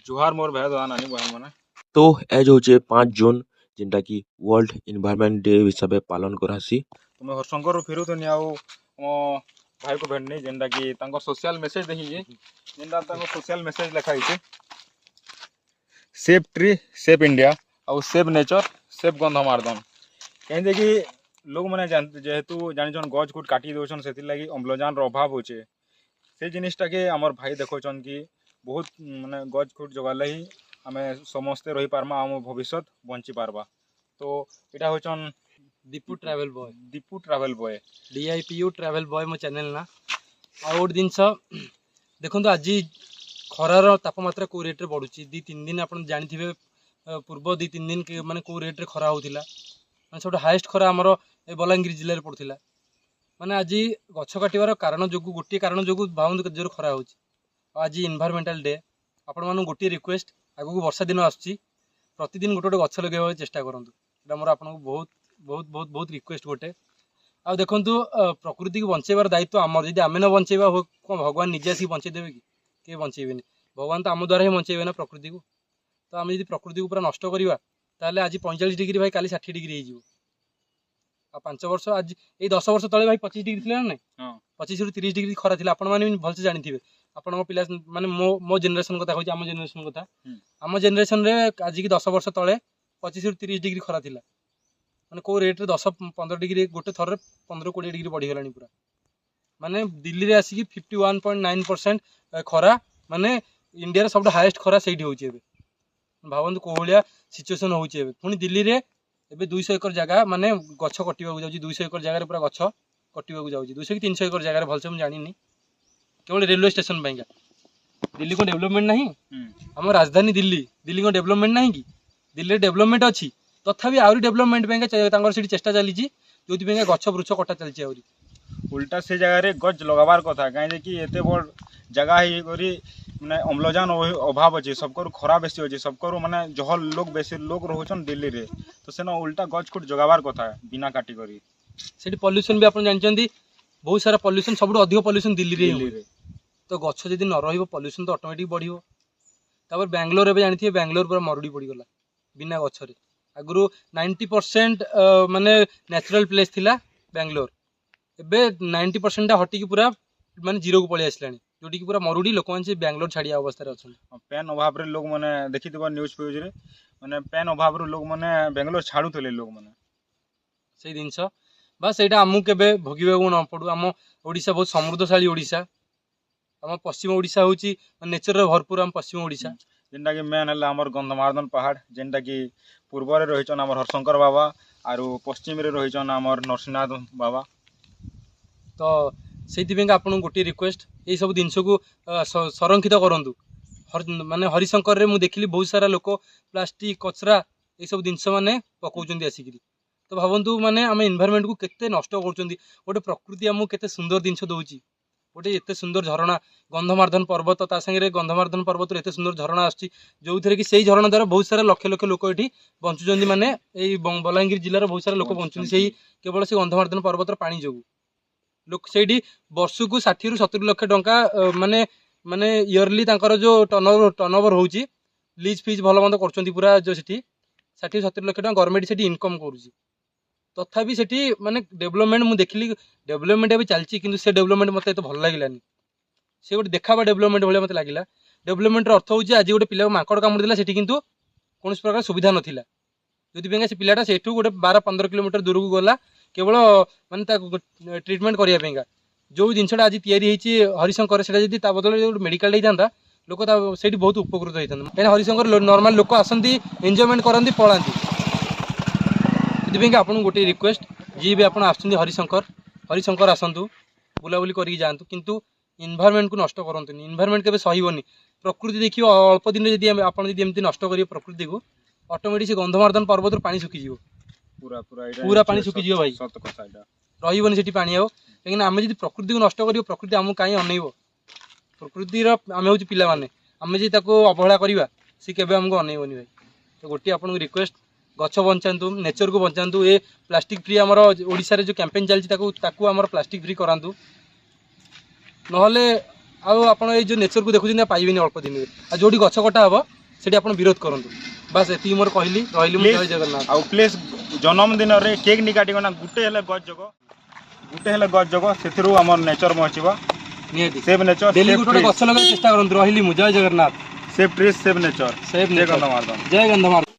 जुहार मोर भाई दादा नानी बहन मैंने तो एज होचे 5 जून जेनटा कि वर्ल्ड इन्वायरमेंट डे हिसाब से पालन करासी। तुम्हें हरशंकर फेरू तो आउ मो भाई को भेटनी जेनटा कि सोशल मेसेज देखिए जेनटा सोशल मेसेज लिखाई सेव ट्री सेव इंडिया आउ सेव नेचर सेव गंधमार्दन कहीं कि लोग मैंने जेहेतु जान गज कुट काटी दौन से लगी अम्लजान अभाव होचे से जिनिसटा के आमर भाई देखन कि बहुत माने गज कुट जगाले ही आम समस्ते रही पार्मा आम भविष्य बंची पार्बा। तो यहाँ हूँ Deepu travel boy Deepu travel boy DIPU travel boy मो चैनल ना आ गोटे जिनस देखो आज खरार तापमात्रा कौ रेट्रे बढ़ुची 2-3 दिन आप जानी पूर्व 2-3 दिन माने कौ रेट्रे खरा होता मैं सब हाएस्ट खरा आमर बलांगीर जिले में पड़ता माने आज गछ काटार कारण जो गोटे कारण जो भावुँ जोर खरा हो आज इन्वायरमेंटल डे आपण मानू गोटे रिक्वेस्ट आगू वर्षा दिन आसूँ प्रतिदिन गोटे गोटे गछ लगे चेष्टा करूँ मोर आपको बहुत बहुत बहुत बहुत रिक्वेस्ट गोटे आ देखु प्रकृति को बचाइबार दायित्व आमर जब आम न बचेबा कौन भगवान निजे आसिक बचेदेवे कि बचेबे भगवान तो आम द्वारा ही बचेबे ना प्रकृति को। तो आम जब प्रकृति को पूरा नष्ट करवा ताले आज 45 डिग्री भाई काली 60 डिग्री हो 5 वर्ष आज ये 10 वर्ष तले भाई 25 डिग्री थी ना 25 ରୁ 30 डिग्री खरा थी आपण मैंने भलसे जानी आपण पिला माने मो जेनेरेशन कथा कहूँ आम जेनेरेशन कथा आम जेनेरेशन रे आज की 10 वर्ष तले 25 ରୁ 30 डिग्री खरा थिला माने को रेट 10-15 डिग्री गोटे थर 15-20 डिग्री बढ़ीगला पूरा माने दिल्ली रे आसिक 51.9% खरा माने इंडिया सब हाएस्ट खरा से भावतु कौलिया सिचुएसन हो पुणी दिल्ली रे एबे 200 एकर जगह माने गछ कटिबा जाउची 200 एकर जगह पूरा गछ कटिबा जाउची 200 कि 300 एकर जगह भलसे जानी केवल रेलवे स्टेशन पाइंका दिल्ली को डेवलपमेंट नहीं आम राजधानी दिल्ली को डेवलपमेंट नहीं कि दिल्ली डेवलपमेंट अच्छी तथापि आहरी डेवलपमेंट पाइंका चेष्टा चली जो गछ वृक्ष कटा चलती आहरी उल्टा से जगह गज लगाबार कथा कहीं कि एत बड़ जगह माने अम्लजान अभाव अच्छे सबकर खरा बेसी अच्छे सबकर माने जहल लोग बेसी लोग रोचन दिल्ली रे तो सेना उल्टा गज कुट जगाबार कथा बिना काटी करी से पॉल्यूशन भी आप जानते बहुत सारा पॉल्यूशन सब अधिक पॉल्यूशन दिल्ली रे तो गछ जदि न रही पॉल्यूशन तो ऑटोमेटिक बढ़ियो तापर बेंगलोर एवं जानते बेंगलोर पूरा मरुड़ी पड़गला बिना गछरे आगु 90% माने नेचुरल प्लेस थिला बेंगलोर एबे 90% हटिकी पूरा माने जीरो को पलि आसलानी जोटी पूरा मरुड़ी लोक मैंने बेंगलोर छाड़िया अवस्था अच्छा पेन अभाव रे लोग मैंने देखी न्यूज पेज रे माने पेन अभाव रे लोग मैंने बेंगलोर छाड़ुले लोग मैंने से जिनस बस यहाँ आमको केबे भोगवा न पड़ू आम ओडिशा बहुत समृद्धशाली ओडिशा आम पश्चिम ओडिशा हूँ नेचर भरपूर आम पश्चिम ओडिशा जेनटा कि मेन है आमर गंधमार्दन पहाड़ जेनटा कि पूर्व रे रहीचन आमर हरशंकर बाबा आरु पश्चिम रे रहीचन आमर नरसिंहनाथ बाबा। तो से आपन गोटे रिक्वेस्ट ये सब जिनस को संरक्षित करूँ माने हरिशंकर रे मु देखली बहुत सारा लोक प्लास्टिक कचरा ये सब जिनस माने पकाउछन्ती आसिक तो भावतु माने आम एनवायरमेंट को केते नष्ट कर गोटे प्रकृति आमको केते सुंदर जिनस दौची गोटे एते सुंदर झरणा गंधमार्दन पर्वत ता संगे गंधमार्दन पर्वत एते सुंदर झरणा आछि जो थे कि सही झरणा द्वारा बहुत सारा लक्ष लक्ष लोक ये बंचुंट माने बलांगीर जिलार बहुत सारा लोक बंचुंट से केवल से गंधमार्दन पर्वतर पानी जो लोक से वर्ष को 60 ରୁ 70 लक्ष टंका माने माने इयरली जो टर्नओवर होची लीज फीज भल मंद कर पूरा जो 60 ରୁ 70 लक्ष टंका गवर्नमेंट से इनकम करुँची तथापि से माने डेवलपमेंट मुझे देखली डेवलपमेंट भी चलती कि से डेवलपमेंट मत भल लगे से गोटे देखा डेवलपमेंट भाई मत लगे डेवलपमेंट अर्थ हो आज गोटे पिला माकड़ कामुड़ा से कितु कौन प्रकार सुविधा नाला जो से पिलाटा से गोटे 12-15 किलोमीटर दूर को गला केवल माने ट्रिटमेंट करने जो जिनसा आज तैयारी हरिशंकर से बदल मेडिकल होता लोक से बहुत उपकृत होता कहीं हरिशंकर नॉर्मल लोक आसती एंजॉयमेंट करती पलांती आपन गोटे रिक्वेस्ट जी भी आपन आसुँच हरिशंकर आसतु बुलाबुली करके जातु किंतु इन्वायरमेंट को नष्ट करते इन्वायरमेंट के सहबनी प्रकृति देखिए अल्प दिन जब नष्ट कर प्रकृति को ऑटोमेटिक से गंधमार्दन पर्वत पानी सुखीज पूरा पानी सुखीज भाई रही से पानी आओ कहीं आम जब प्रकृति को नष्ट कर प्रकृति आमको कहीं अनइब प्रकृतिर आम हूँ पिला आम जी अवहेला करवा सी के आमको अनइबनी भाई। तो गोटे आपको रिक्वेस्ट गछ बचातु नेचर को बचातु ये प्लास्टिक फ्री आमर ओडिशा रे जो कैंपेन चलती आमर प्लास्टिक फ्री करातु नहले ଆପଣ ଏଇ ଯେଉଁ ନେଚରକୁ ଦେଖୁଛନ୍ତି ପାଇବେନି ଅଳ୍ପ ଦିନରେ। ଆଉ ଯୋଉଠି ଗଛ କଟା ହବ ସେଠି ଆପଣ ବିରୋଧ କରନ୍ତୁ। ବାସ୍ ଏତିକି ମୋର କହିଲି, ରହିଲି। ମୁଁ ଜୟ ଜଗନ୍ନାଥ। ଆଉ ପ୍ଲିଜ୍ ଜନ୍ମଦିନରେ କେକ୍ ନି କାଟିକନା ଗୁଟେ ହେଲେ ଗଛ ଜଗ ସେଥିରୁ ଆମର ନେଚର ବଞ୍ଚିବ। ନିହାତି ସେଭ୍ ନେଚର ଡେଲି ଗୋଟେ ଗଛ ଲଗାଇବା ଚେଷ୍ଟା କରନ୍ତୁ। ରହିଲି ମୁଁ, ଜୟ Jagannath. Save trees save nature. Save ଜୟ ଗନ୍ଧମାର୍ଦ୍ଦନ। ଜୟ ଗନ୍ଧମାର୍ଦ୍ଦନ।